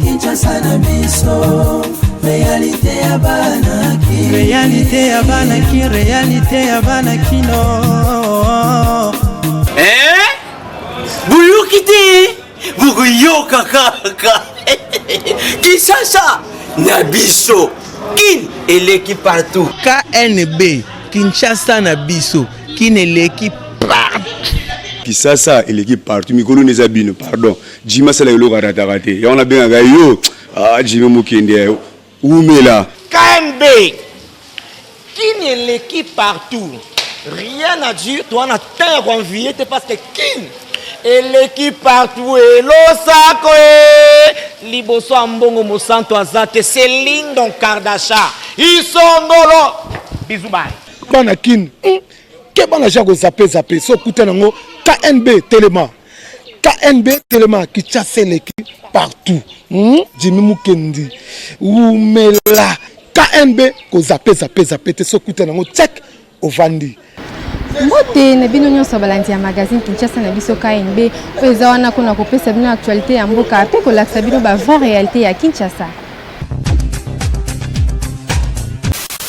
Kinshasa na biso, réalité ya banaki, réalité ya banaki, réalité ya banakino. Buyukite, bukuyoka kaka. Kinshasa na biso, kin eleki partout. KNB, Kinshasa na biso, kin eleki partout. Kinshasa eleki partout. Mikolo nezabino, pardon. Jima sala yolo karatarate. Ya on a bien yo. Jima mukende. Oumela. KNB, kin eleki partout. Rien à dire, toi on a terre envié, parce que kin eleki partout et l'osako liboso ambongo mosanto azate Céline Don Kardasha isongolo bisous bye bana kin ke bana jako zape so kuta nango KNB Telema qui chasse eleki partout Jimmy Mukendi Oumela KNB ko zape te so kuta nango check ovandi. Mbote na bino nyonso balandi ya magazine Kinshasa na biso KNB oza wana kuna kopesa bino actualité ya mboka ape kolakisa bino ba vraie réalité ya Kinshasa.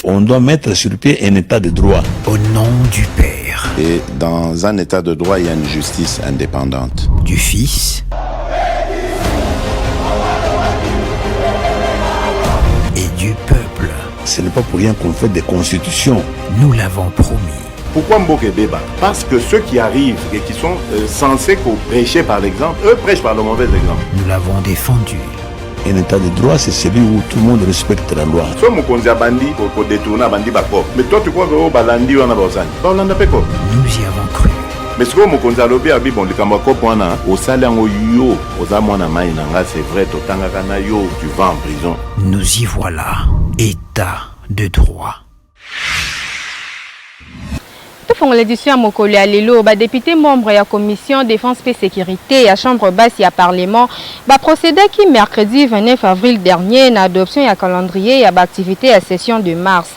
On doit mettre sur pied un état de droit. Au nom du Père. Et dans un état de droit, il y a une justice indépendante. Du Fils. Et du peuple. Ce n'est pas pour rien qu'on fait des constitutions. Nous l'avons promis. Pourquoi Mboké débat? Parce que ceux qui arrivent et qui sont censés prêcher par l'exemple, eux prêchent par le mauvais exemple. Nous l'avons défendu. Un état de droit, c'est celui où tout le monde respecte la loi. Soit Mokonzi a bandi pour détourner bandi bako. Mais toi tu crois que au balandi on a basani. Balanda peko. Nous y avons cru. Mais ce que Mokonzi a lobby abi bon likamba ko pona au salango yo oza mwana mai nanga c'est vrai totanga kana yo tu vas en prison. Nous y voilà. État de droit. Pour l'édition à Mokoli à Lelo, député membre de la commission défense et sécurité à la chambre basse et à parlement, procédé qui mercredi 29 avril dernier à l'adoption et à calendrier et à l'activité à session de mars.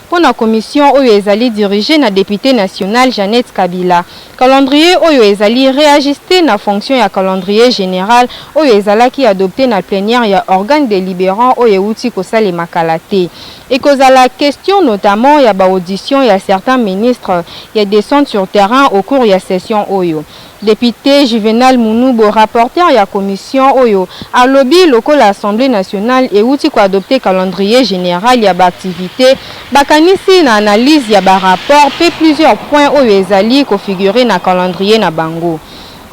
Pour la commission, Oyo Ezali dirigé na député national Jeannette Kabila. Calendrier Oyo Ezali réajusté na fonction et à calendrier général Oyo Ezala qui adopté na plénière et à organe délibérant Oyo Outi Kosale Makalate. Et cause à la question notamment il y a audition et à certains ministres il y a descente sur terrain au cours de la session Oyo. Député Juvenal Mounoubo, rapporteur de la commission Oyo, à lobby local l'Assemblée nationale et outil pour adopter calendrier général il y a activité. Bakanisi na analyse il y a rapport fait plusieurs points Oyo Ezali configuré na calendrier na bango.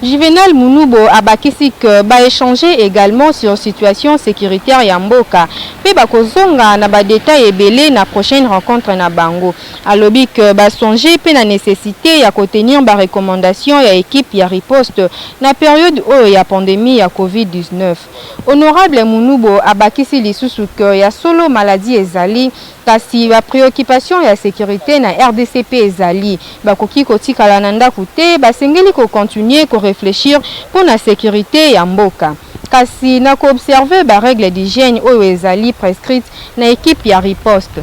Juvenal Mounoubo a bakisi que échanger également sur situation sécuritaire ya mboka pe bakozonga na ba détail ebele na prochaine rencontre na bango alobi que songer pe na nécessité ya contenir ba recommandation ya équipe ya riposte na période o ya pandémie ya COVID-19. Honorable Mounoubo a bakisi lisusu que ya solo maladie ezali kasi ba préoccupation ya sécurité na RDCP ezali bakoki kotikala na ndako te basengeli ko continuer ko réfléchir pour la sécurité ya mboka. Kasi na ko observer ba règles d'hygiène oyo ezali prescrites na équipe ya riposte.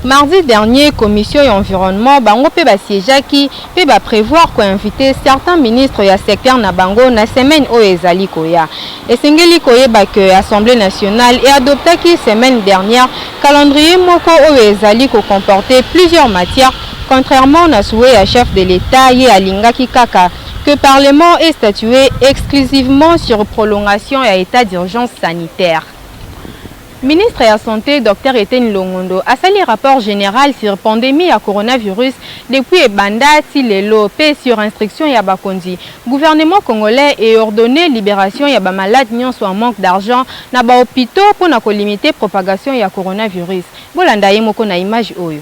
Mardi dernier, commission et environnement bango pe ba siégeaki pe ba prévoir ko inviter certains ministres ya secteur na bango na semaine oyo ezali koya. Esengeli koyeba que Assemblée nationale et adoptaki semaine dernière calendrier moko oyo ezali ko comporter plusieurs matières contrairement à souhait à chef de l'État et à Lingaki Kaka que le Parlement est statué exclusivement sur prolongation et état d'urgence sanitaire. Ministre de la Santé, Dr Etienne Longondo, a sali rapport général sur pandémie à coronavirus depuis Banda Tilelo sur instruction ya bakondi. Gouvernement congolais est ordonné libération ya ba malade nyonso en manque d'argent na ba hôpitaux pour na ko limiter propagation ya coronavirus. Bolanda yemoko na image oyo.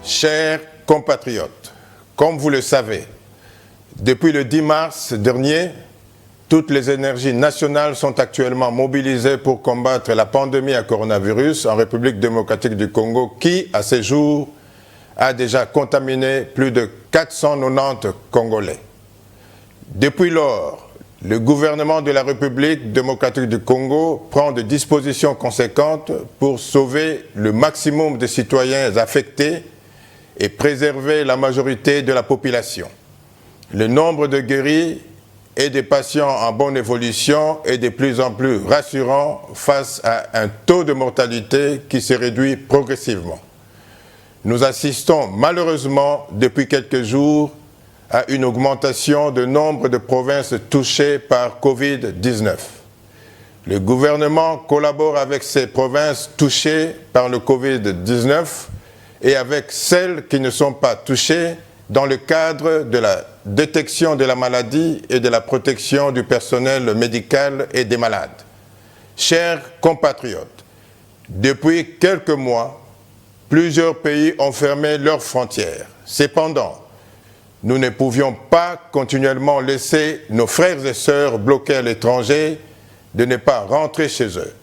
Chers compatriotes, comme vous le savez, depuis le 10 mars dernier, toutes les énergies nationales sont actuellement mobilisées pour combattre la pandémie à coronavirus en République démocratique du Congo qui, à ce jour, a déjà contaminé plus de 490 Congolais. Depuis lors, le gouvernement de la République démocratique du Congo prend des dispositions conséquentes pour sauver le maximum de citoyens affectés et préserver la majorité de la population. Le nombre de guéris et des patients en bonne évolution est de plus en plus rassurant face à un taux de mortalité qui se réduit progressivement. Nous assistons malheureusement depuis quelques jours à une augmentation du nombre de provinces touchées par Covid-19. Le gouvernement collabore avec ces provinces touchées par le Covid-19 et avec celles qui ne sont pas touchées dans le cadre de la détection de la maladie et de la protection du personnel médical et des malades. Chers compatriotes, depuis quelques mois, plusieurs pays ont fermé leurs frontières. Cependant, nous ne pouvions pas continuellement laisser nos frères et sœurs bloqués à l'étranger de ne pas rentrer chez eux.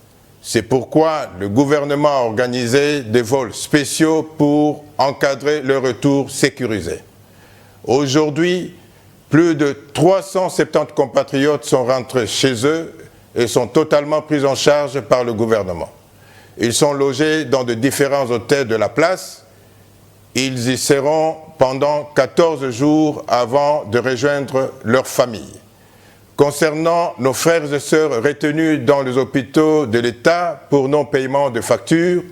C'est pourquoi le gouvernement a organisé des vols spéciaux pour encadrer leur retour sécurisé. Aujourd'hui, plus de 370 compatriotes sont rentrés chez eux et sont totalement pris en charge par le gouvernement. Ils sont logés dans de différents hôtels de la place. Ils y seront pendant 14 jours avant de rejoindre leur famille. Concernant nos frères et sœurs retenus dans les hôpitaux de l'État pour non-paiement de factures,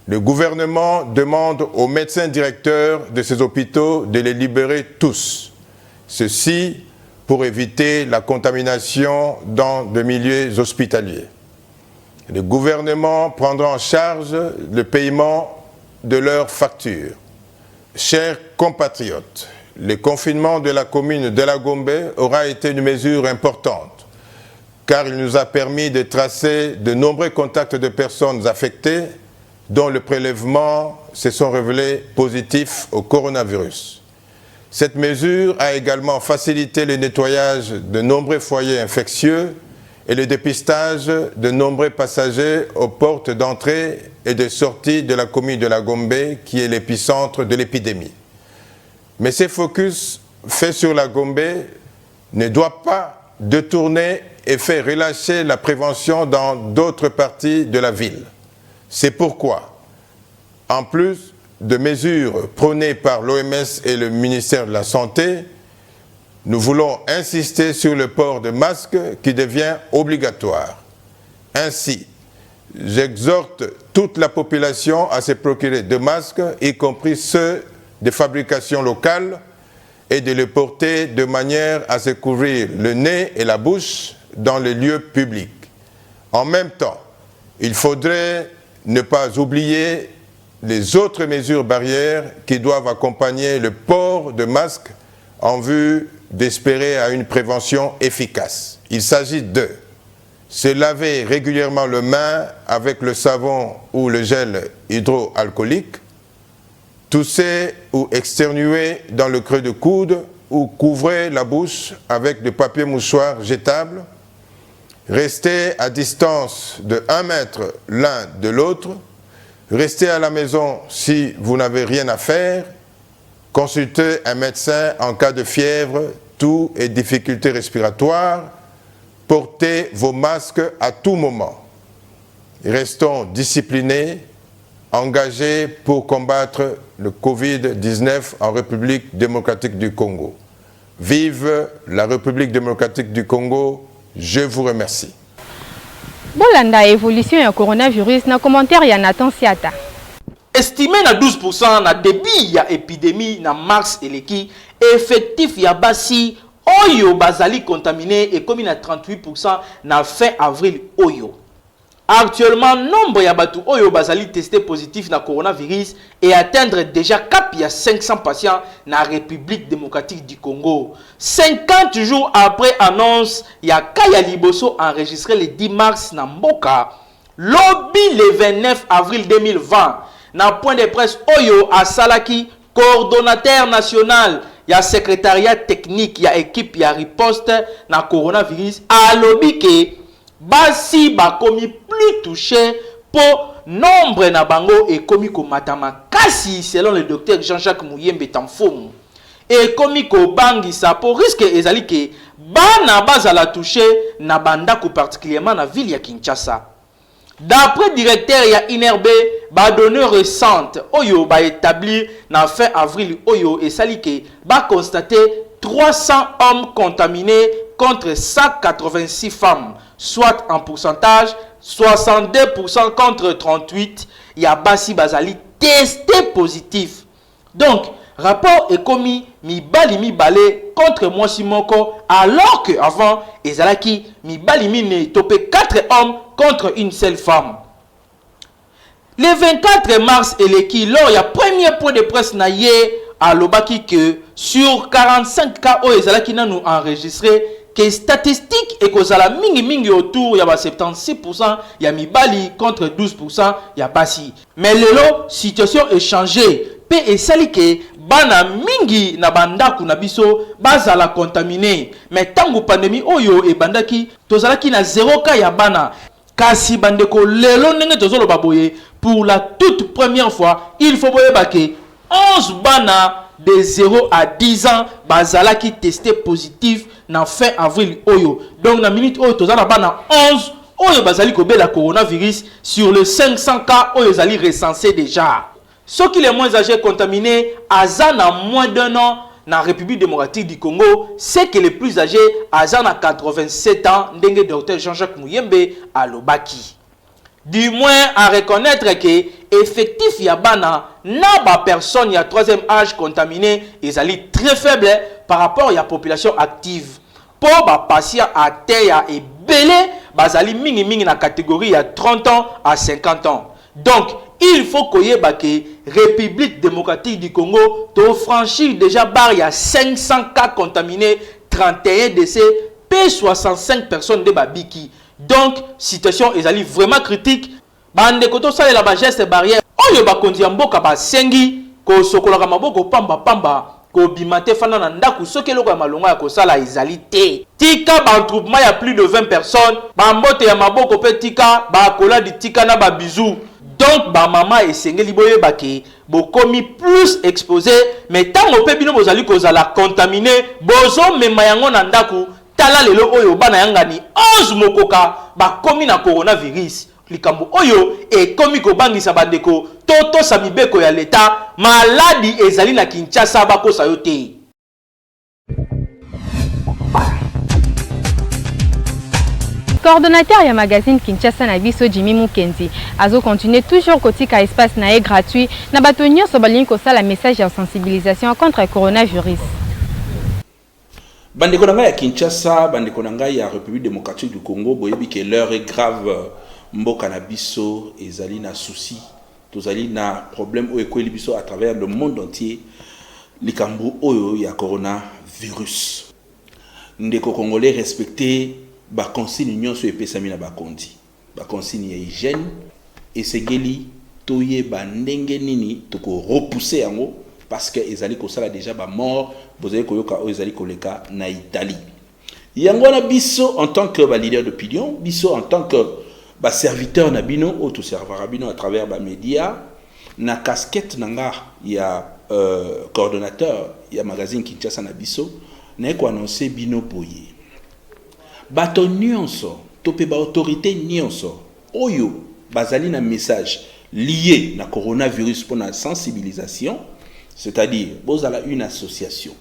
le gouvernement demande aux médecins directeurs de ces hôpitaux de les libérer tous. Ceci pour éviter la contamination dans des milieux hospitaliers. Le gouvernement prendra en charge le paiement de leurs factures. Chers compatriotes, le confinement de la commune de la Gombe aura été une mesure importante, car il nous a permis de tracer de nombreux contacts de personnes affectées dont le prélèvement se sont révélés positifs au coronavirus. Cette mesure a également facilité le nettoyage de nombreux foyers infectieux et le dépistage de nombreux passagers aux portes d'entrée et de sortie de la commune de la Gombe, qui est l'épicentre de l'épidémie. Mais ce focus fait sur la Gombe ne doit pas détourner et faire relâcher la prévention dans d'autres parties de la ville. C'est pourquoi, en plus de mesures prônées par l'OMS et le ministère de la Santé, nous voulons insister sur le port de masques qui devient obligatoire. Ainsi, j'exhorte toute la population à se procurer de masques, y compris ceux de fabrication locale, et de les porter de manière à se couvrir le nez et la bouche dans les lieux publics. En même temps, il faudrait ne pas oublier les autres mesures barrières qui doivent accompagner le port de masques en vue d'espérer à une prévention efficace. Il s'agit de se laver régulièrement les mains avec le savon ou le gel hydroalcoolique, tousser ou externuer dans le creux de coude ou couvrir la bouche avec du papier mouchoir jetable, rester à distance de 1 mètre l'un de l'autre, rester à la maison si vous n'avez rien à faire, consulter un médecin en cas de fièvre, toux et difficultés respiratoires, portez vos masques à tout moment. Restons disciplinés, engagés pour combattre le Covid-19 en République démocratique du Congo. Vive la République démocratique du Congo, je vous remercie. Bolanda évolution du coronavirus, na commentaire ya Nathan Siata. Estimé à 12% na débit ya épidémie na mars eleki, effectif ya basi oyo bazali contaminé et comme na 38% na fin avril oyo. Actuellement, nombre ya batu oyo bazali testé positif na coronavirus et atteindre déjà cap ya 500 patients na République démocratique du Congo. 50 jours après annonce ya Kaya Liboso enregistré le 10 mars na Mboka, lobby le 29 avril 2020 na point de presse oyo asalaki coordonnateur national ya secrétariat technique ya équipe ya riposte na coronavirus a lobby ke basi bakomi plus touché pour nombre na bango et komi ko matama kasi selon le docteur Jean-Jacques Mouyembe Tamfoum et komi ko bangisa pour risque ezali ke bana bazala touché na bandako particulièrement na ville ya Kinshasa. D'après directeur ya INRB, ba données récentes oyo ba établir na fin avril oyo et salike ba constater 300 hommes contaminés contre 186 femmes, soit en pourcentage 62% contre 38. Ya basi bazali testé positif. Donc rapport est commis mibali mibale contre moi simoko, alors que avant ezalaki mibali mine topé 4 hommes contre une seule femme. Le 24 mars eleki lors ya premier point de presse na ye à Lobaki que sur 45 cas o ezalaki nanu enregistré que statistique et kozala mingi mingi autour ya ba 76% ya mibali contre 12% ya basi. Mais lelo situation est changée. Pe esali ke bana mingi na bandaku na biso bazala contaminé. Mais tangu pandémie oyo e bandaki tozalaki na 0 cas ya bana. Kasi bandeko lelo ndenge tozolo baboye pour la toute première fois il faut boye bake 11 bana de 0 à 10 ans bazalaki testé positif na fin avril oyo. Donc na minute oyo tozala bana 11 oyo bazali kobela coronavirus sur les 500 cas oyo zali recensé déjà. Ceux qui les moins âgés contaminés azan à moins d'un an na République démocratique du Congo, c'est que les plus âgés azan à 87 ans ndenge docteur Jean-Jacques Mouyembe à Lobaki. Du moins à reconnaître que effectif yabana na ba personne ya troisième âge contaminé ezali très faible par rapport à la population active. Pour ba patient à terre et belé bazali mingi mingi na catégorie à 30 ans à 50 ans. Donc il faut koyeba que République démocratique du Congo to franchir déjà barre il y a 500 cas contaminés, 31 décès, P65 personnes de babiki. Donc situation ezali vraiment critique. Bande koto sale la geste barrière. Oyo ba kondi mboka ba sengi ko sokola maboko pamba pamba ko bimate fana na ndaku soki eloko ya malonga ya kosala ezali te. Tika ba regroupement ya plus de 20 personnes, ba mbote ya maboko pe tika ba kola di tika na ba bisou. Donc ba mama esengeli boye bake bokomi plus exposé, mais tango pe bino bozali kozala contaminé bozo mema yango na ndaku tala lelo oyo bana yangani 11 mokoka bakomi na coronavirus. Likambo oyo e komi ko bangisa bandeko toto sa mibeko ya leta maladi ezali na Kinshasa bakosa yo te. Coordonnateur ya magazine Kinshasa na biso Jimmy Mukenzi azo continuer toujours kotika espace na gratuit na bato nyonso balingi kosala message ya sensibilisation contre coronavirus. Bandeko na ngai ya Kinshasa, bandeko na ngai ya République démocratique du Congo, boyebi que l'heure est grave. Mboka na biso ezali na souci, tozali na problème oyo ekweli biso à travers le monde entier, likambo oyo ya coronavirus. Ndeko congolais respecter ba consigne nyonso epesami na bakondi. Ba consigne ya hygiène esengeli toyeba ndenge nini toko repousser yango parce que ezali kosala déjà ba mort, bozali koyoka oyo ezali koleka na Italie. Yango na biso en tant que ba leader d'opinion, biso en tant que ba serviteur na bino auto serveur bino à travers ba média na casquette nanga ya coordonnateur ya magazine Kinshasa na biso na ko annoncer bino boye bato nyonso to pe ba autorité nyonso oyo bazali na message lié na coronavirus pour la sensibilisation, c'est-à-dire bozala une association,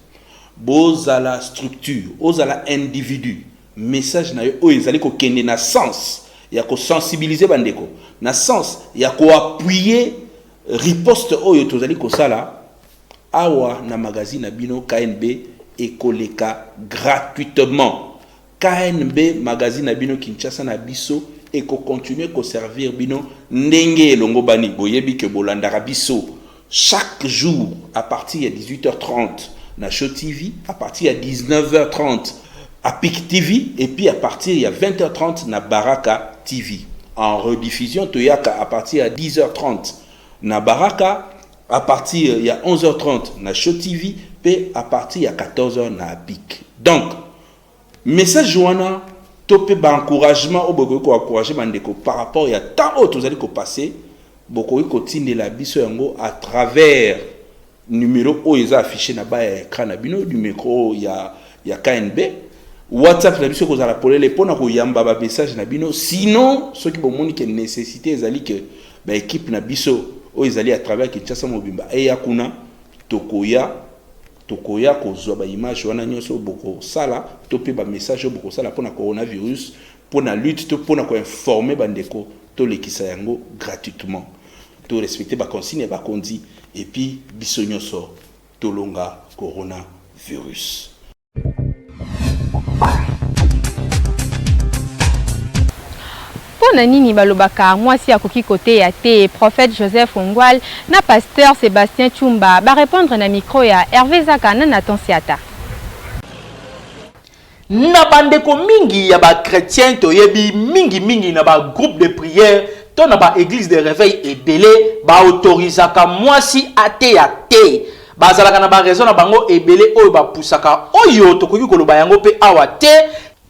bozala structure, bozala individu, message na yo oyo ezali ko kende na sens ya ko sensibiliser bandeko na sens ya ko appuyer riposte oyo tozali ko sala awa na magazine na bino KNB ekoleka gratuitement. KNB magazine na bino Kinshasa na biso et ko continuer ko servir bino ndenge elongo bani boyebi ke bolandaka biso chaque jour à partir de 18h30 na Show TV, à partir de 19h30 à PIC TV et puis à partir de 20h30 na Baraka TV. En rediffusion toyaka à partir de 10h30 na Baraka, à partir de 11h30 na Show TV et à partir de 14h na PIC. Donc message joana topé ba encouragement au boko ko encourager bandeko par rapport à tant autres allez ko passer boko ko tindela biso yango à travers numéro o eza affiché na ba écran na bino du micro ya KNB WhatsApp na biso ko zala polele pona ko yamba ba message na bino sinon ce qui bomoni que nécessité ezali que ba équipe na biso o ezali à travers Kinshasa Mobimba et yakuna tokoya ko zo ba image wana nyoso boko sala to pe ba message boko sala pona coronavirus pona lutte to pona ko informer bandeko to lekisa yango gratuitement to respecter ba consigne ba kondi et puis biso nyoso to longa coronavirus. Pona nini balobaka mwasi akoki kote ya te prophète Joseph Ongwal na pasteur Sébastien Chumba ba répondre na micro ya Hervé Zaka na Nathan Siata. Na bandeko mingi ya ba chrétien to yebi mingi na ba groupe de prière to na ba église de réveil ebele ba autorisaka mwasi ate ya te bazalaka na ba raison na bango ebele oyo ba pusaka oyo tokoki koloba yango pe awa te.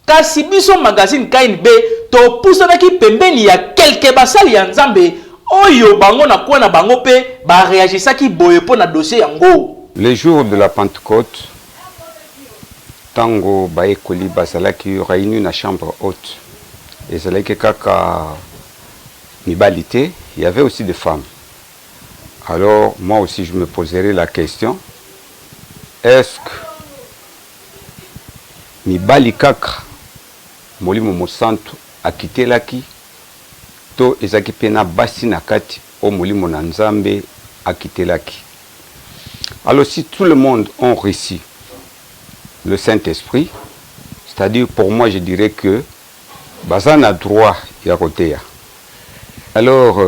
Kasi biso magazine KNB to pusanaki pembeni ya quelques basali ya Nzambe oyo bango na kwa na bango pe ba réagisaki boye po na dossier yango. Le jour de la Pentecôte, tango ba ekoli basalaki réuni na chambre haute. Et zalaki kaka mibalité, il y avait aussi des femmes. Alors moi aussi je me poserai la question, est-ce que mibali kaka molimo mosantu akitelaki to ezaki pena basi na kati o molimo na Nzambe akitelaki. Alors si tout le monde ont reçu le Saint-Esprit, c'est-à-dire pour moi je dirais que bazan a droit ya koteya. Alors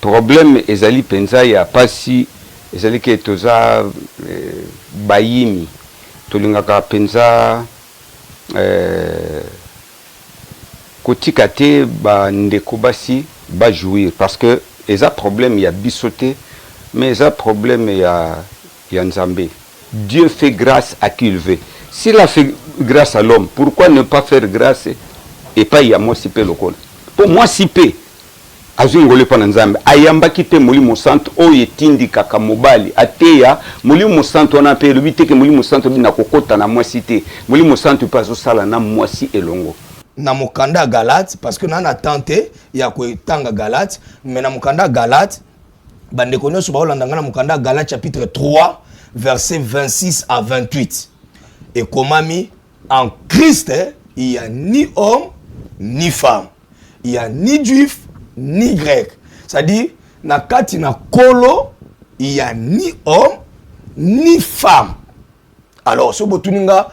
problème ezali penza ya pasi ezali ke toza bayimi tolingaka penza kotika te ba ndeko basi ba jouir parce que eza problème ya bisoté mais eza problème ya Nzambe. Dieu fait grâce à qui il veut. S'il a fait grâce à l'homme, pourquoi ne pas faire grâce et pas ya moi sipe lokol. Pour moi sipe azungole pa Nzambe ayamba kite molimo santo oyo etindi kaka mobali ateya molimo santo ona pe lobite ke molimo santo bina kokota na mwasi te molimo santo pa zo sala na mwasi elongo. Na mukanda Galate parce que na tenté ya ko tanga Galate mais na mukanda Galate bande konyo so ba olandanga na mukanda Galate chapitre 3 verset 26 à 28 et komami en Christ il y a ni homme ni femme, il y a ni juif ni grec, c'est-à-dire na kati na kolo il y a ni homme ni femme. Alors, ce botuninga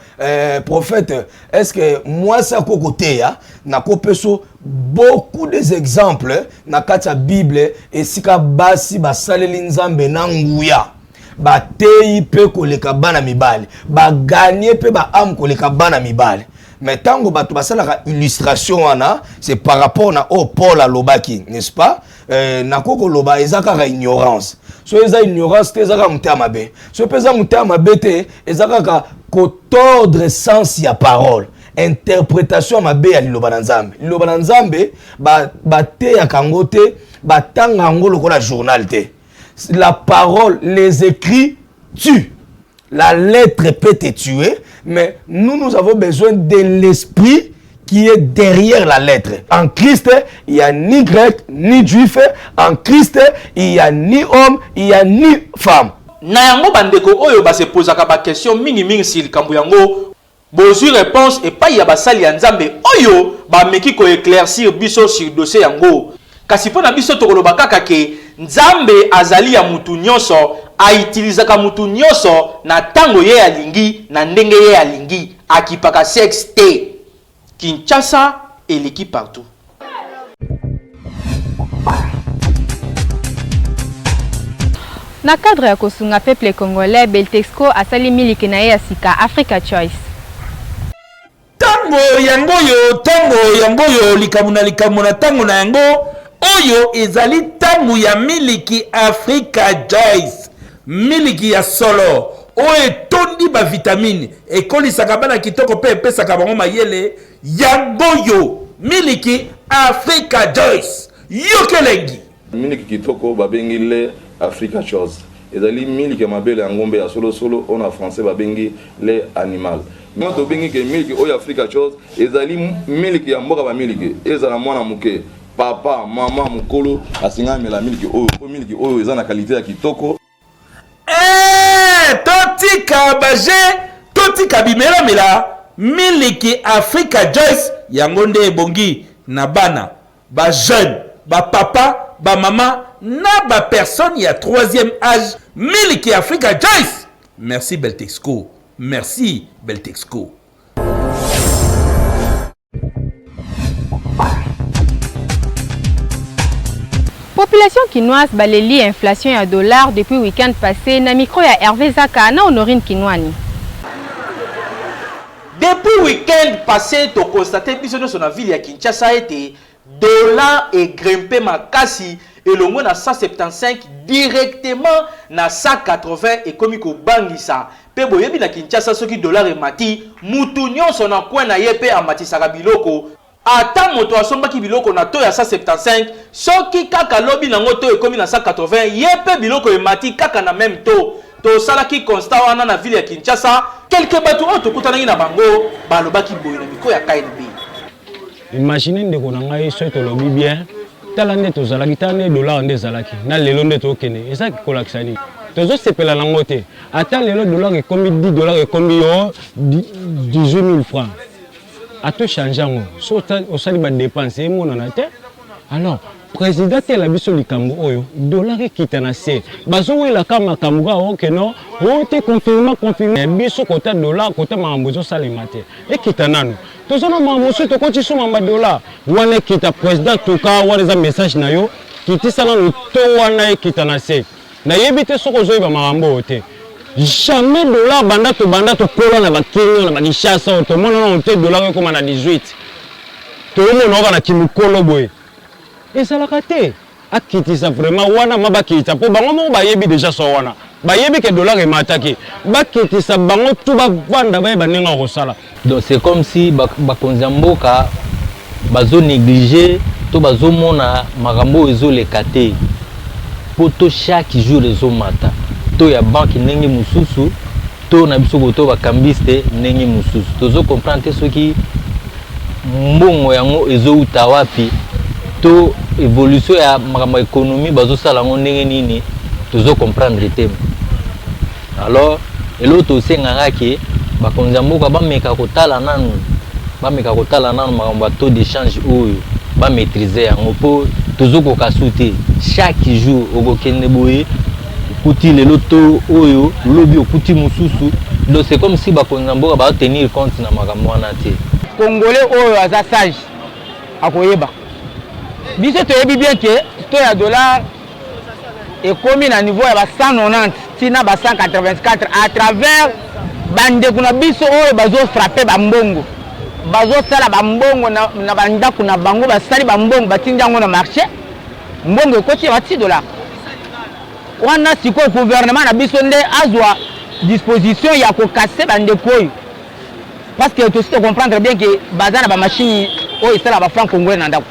prophète, est-ce que moi ça côté ya na kopeso beaucoup des exemples na kati ya Bible et sika basi basaleli Nzambe na nguya ba tei pe koleka bana mibali ba gagner pe ba am koleka bana mibali. Mais tango bato basalaka illustration wana c'est par rapport na au Paul alobaki, n'est-ce pas? Na koko loba ezaka ignorance. So eza ignorance te ezaka muté mabe. So peza muté mabe te ezaka ka tordre sens ya parole. Interprétation mabe ya liloba na Nzambe. Liloba na Nzambe ba te ya kangote ba tanga ngolo ko la journal te. La parole, les écrits tuent. La lettre peut te tuer, mais nous avons besoin de l'esprit qui est derrière la lettre. En Christ, il n'y a ni grec, ni juif. En Christ, il n'y a ni homme, il n'y a ni femme. Na yango bandeko oyo ba se posaka ba question mingi sil kambu yango bozu réponse et pas ya basali ya Nzambe oyo ba meki ko éclaircir biso sur dossier yango. Kasi pona biso tokoloba kaka ke Nzambe azali ya mutu nyonso aitilizaka mutu nyonso na tango ye alingi na ndenge ye alingi akipaka sexe te. Kinshasa et l'équipe partout. Na cadre ya kosunga peuple congolais, Beltexco asali miliki na ye ya sika Africa Choice. Tango yangoyo likamuna tango na yango oyo ezali tango ya miliki Africa Choice. Miliki ya solo oyo tondi ba vitamine ekolisaka bana kitoko pe pesaka bango mayele yangoyo miliki Africa Choice yokelengi miliki kitoko babengi le Africa Choice ezali miliki ya mabele ya ngombe ya solo on a français babengi le animal Nous avons que miliki oyo Africa chose ezali miliki ya mboka ba miliki ezala mwana muke papa mama mukolo asinga mela miliki oyo eza na qualité ya kitoko. Totika baje totika bimela mela miliki Africa Joyce yango nde ebongi na bana ba jeune ba papa ba mama na ba personne ya 3e âge miliki Africa Joyce. Merci Beltexco. Merci Beltexco. Population quinoise baleli inflation à dollar depuis week-end passé. Na micro ya Hervé Zaka na Honorine Kinwani. Depuis week-end passé, tu as constaté que dans la ville de Kinshasa était dollar et grimpé makasi et le moins à 175 directement na 180 et comme il bangisa. Pe boyebi na Kinshasa ce qui dollar et mati mutunyo son en coin na yepe a mati sarabiloko. Ata moto asomba ki biloko na to ya 175 soki kaka lobi na ngoto e komi na 180 yepe biloko e mati kaka na même to to sala ki constat wana na ville ya Kinshasa quelques bateaux to kutana na bango balobaki boye na miko ya KNB. Imaginez ndeko na ngai so to lobi bien tala nde to zalaki tane dollar nde zalaki na lelo nde to kene eza ki kolakisani tozo sepela na ngote ata lelo dollar e komi 10 dollars e komi 18 000 francs. A tout changé, au sali ba dépenser mon en terre. Alors, président de la biso likambo oyo dollar qui na se. Bazo la kama kamuga o que non, o te confirmer biso kota dollar kota mambozo sali mate. Et kitanano. To zona mambozo to koti suma ma dollar. Wana kita président to ka wana message na yo kiti sala no to wana kitana se. Na yebite soko zo ba mambo te. Jamais dollar banda to kola na bakinyo na banishasa to mona na te dollar ko na 18 to mona na kimukolo boy et ça la kate akitisa vraiment wana mabakita po bango mo bayebi déjà so wana bayebi ke dollar e mataki bakitisa bango tu ba vanda ba baninga ko sala. Donc c'est comme si bakonzamboka bazo négliger to bazo mona makambo ezo le kate poto chaque jour ezo mata to ya banque ndenge mususu to na biso to bakambiste ndenge mususu tozo comprendre ce qui mbongo yango ezo utawapi to évolution ya makambo économie bazo sala ngo ndenge nini tozo comprendre te. Alors eloto senga ke bakonzamboka bameka kotala nanu makambo taux d'échange oyo ba maîtriser yango po tozo ko kasute chaque jour okokende boye kuti le loto oyo lobi okuti mususu. Donc c'est comme si bakonzamboka ba tenir compte na makambo wana te. Congolais oyo aza sage akoyeba biso toyebi bien que to ya dollar ekomi na niveau ya ba 190 tina ba 184 à travers bande kuna biso oyo bazo frapper bambongo bazo sala bambongo na banda kuna bango basali bambongo batindango na marché mbongo ekoti ba 10 dollars. Wana siko gouvernement na biso nde azwa disposition ya ko casser bande koyo parce que tu sais comprendre bien que bazana ba machine oyo sala ba franc congolais na ndako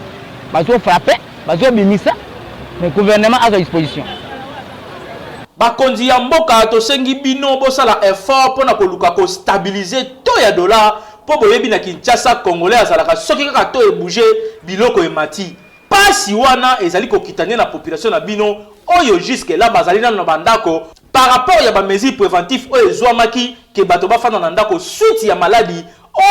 bazo frapper bazo bimisa mais gouvernement azwa disposition. Bakonzi ya mboka to sengi bino bosala effort pona koluka ko stabiliser to ya dollar po boyebi na Kinshasa congolais azalaka soki kaka to e bouger biloko e mati pasi wana ezali ko kitane na population na bino oyo jusque là bazali na bandako par rapport ya ba mesures préventives oyo ezwamaki ke bato bafana na ndako suite ya maladie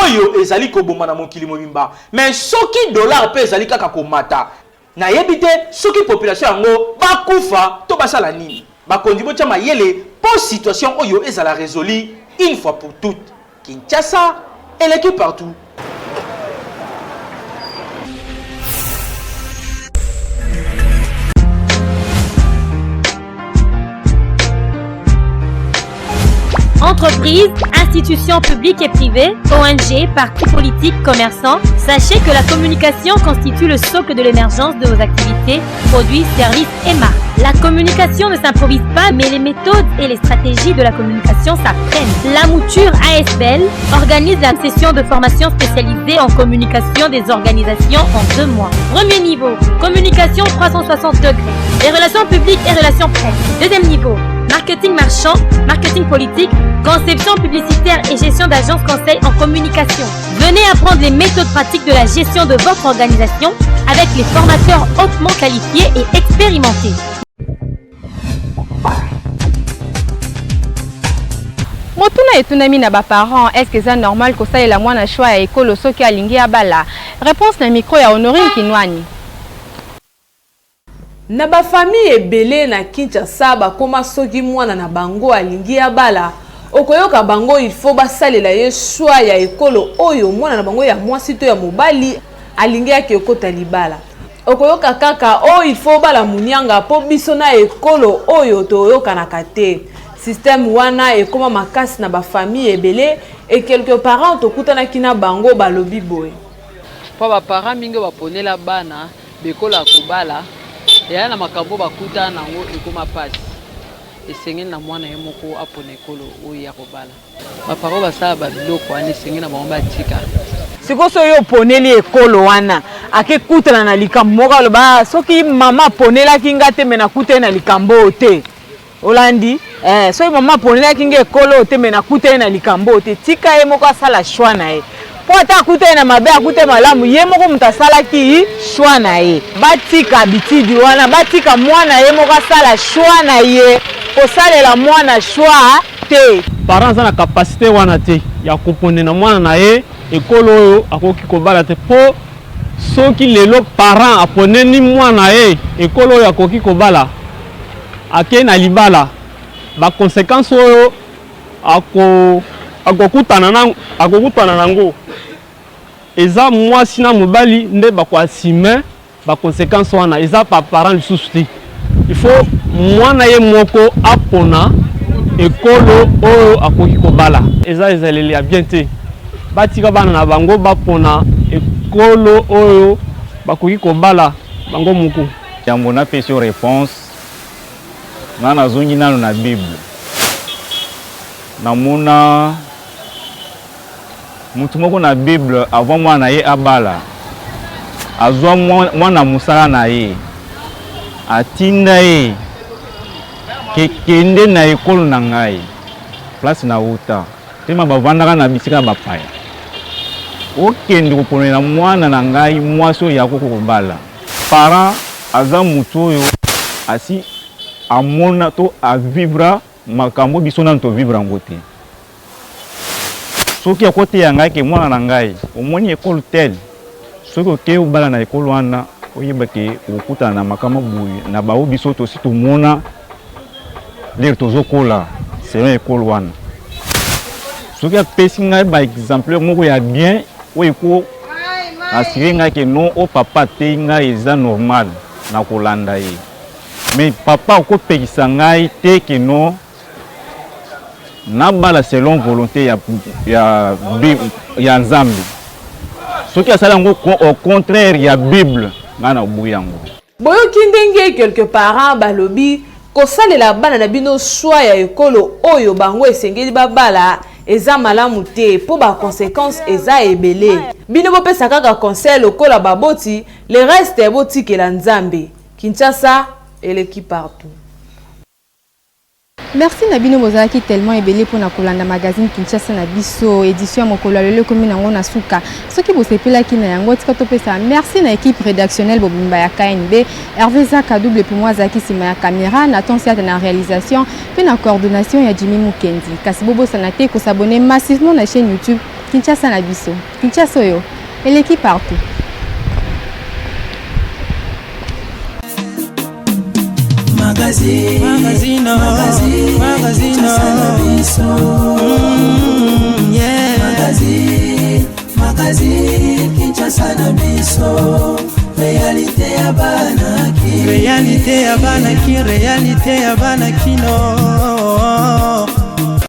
oyo ezali ko bomba na mokili mobimba. Mais soki dollar pe ezali kaka ko mata na yebite soki population yango bakufa to basala nini bakondi botia mayele pour situation oyo ezala résolu une fois pour toutes. Kinshasa et l'équipe partout. Entreprises, institutions publiques et privées, ONG, partis politiques, commerçants, sachez que la communication constitue le socle de l'émergence de vos activités, produits, services et marques. La communication ne s'improvise pas, mais les méthodes et les stratégies de la communication s'apprennent. La Mouture ASBL organise la session de formation spécialisée en communication des organisations en 2 mois. Premier niveau, communication 360 degrés, les relations publiques et relations presse. Deuxième niveau, marketing marchand, marketing politique, conception publicitaire et gestion d'agence conseil en communication. Venez apprendre les méthodes pratiques de la gestion de votre organisation avec les formateurs hautement qualifiés et expérimentés. Motuna etunami na ba parents, est-ce que c'est normal que ça ait la mwana choix ya ekolo soki alingi abala? Réponse na micro ya Honorine Kinwani. Na ba famille ebele na Kinshasa ba koma soki mwana na bango alingi abala. Okoyoka bango il faut basalela ye choix ya ekolo oyo mwana na bango ya mwasi to ya mobali alingi akekota libala. Okoyoka kaka o il faut bala munyanga po biso na ekolo oyo toyoka na kate. Système wana ekoma makasi na ba famille ebele et quelques parents tokutana kina bango balobi boy. Po ba parents mingi baponela bana bekola kobala ya na makambo bakuta nango ekoma pasi. Esengeli na mwana ye moko apona ekolo oyo ya kobala. Ba parents basala ba biloko ani esengeli na bango batika. Sikoso yo poneli ekolo wana akekutana na likambo moko loba soki mama ponela kinga te mena kutana na likambo te. Olandi so mama ponela kinga ekolo te mena kutana na likambo te tika ye moko asala choix na ye. Po ata kutana na mabe akute malamu ye moko mutasala ki choix na ye. Batika habitude wana batika mwana ye moko asala choix na ye. Kosalela mwana choix te. Parents na capacité wana te ya kopone na mwana na ye ekolo oyo akoki kobala te po soki lelo parent apone ni mwana ye ekolo oyo akoki kobala ake na libala ba conséquences oyo akokutana nango eza mwasi na mobali nde bakoasime ba conséquences wana eza pa parent lisusu te. Il faut mwana ye moko apona ekolo oyo akoki kobala eza ezaleli ya bien te batika bana na bango bapona ekolo oyo bakoki kobala bango moko. Jambo na pesi réponse na zongi nano na Bible namona mutu moko na Bible avant mwana ye abala azwa mwana musala na ye atinda ye kekende na ekolo na ngai place na uta tema bavandaka na bisika bapaya okende koponela mwana na ngai mwasi oyo akoko kobala parent aza mutu oyo asi amona to avivra makambo biso nano tovivra yango te soki akote ya ngai ke mwana na ngai omoni ekolo tel soki oke obala na ekolo wana oyeba ke okutana na makambo boye na bao biso tosi tomona lere tozokola selon ekolo wana soki apesi ngai ba exemple moko ya bien oyo eko asire ngai ke non o papa te ngai eza normal na kolanda ye mais papa okopekisa ngai te ke non nabala selon volonté ya Nzambe soki asala yango au contraire ya Bible ngana obuyango. Boyoki ndenge quelque parents balobi kosalela bana na bino choix ya ekolo oyo bango esengeli babala eza malamu te po ba conséquences eza ebele. Bino bopesa kaka conseil lokola baboti le reste botikela Nzambe. Kinshasa eleki partout. Merci Nabino Bozaki tellement ebele pour na kolanda magazine Kinshasa na biso édition mokolo lelo komi nango na suka soki bosepela kina yango tika topesa merci na équipe rédactionnelle bobimba ya KNB Hervé Zaka double pour moi Zaki sima ya caméra Nathan Siata na réalisation puis na coordination ya Jimmy Mukendi kasi bobo sanate ko s'abonner massivement na chaîne YouTube Kinshasa na biso Kinshasa yo et l'équipe partout. Magazine Kinshasa na biso réalité ya bana ki réalité ya bana kino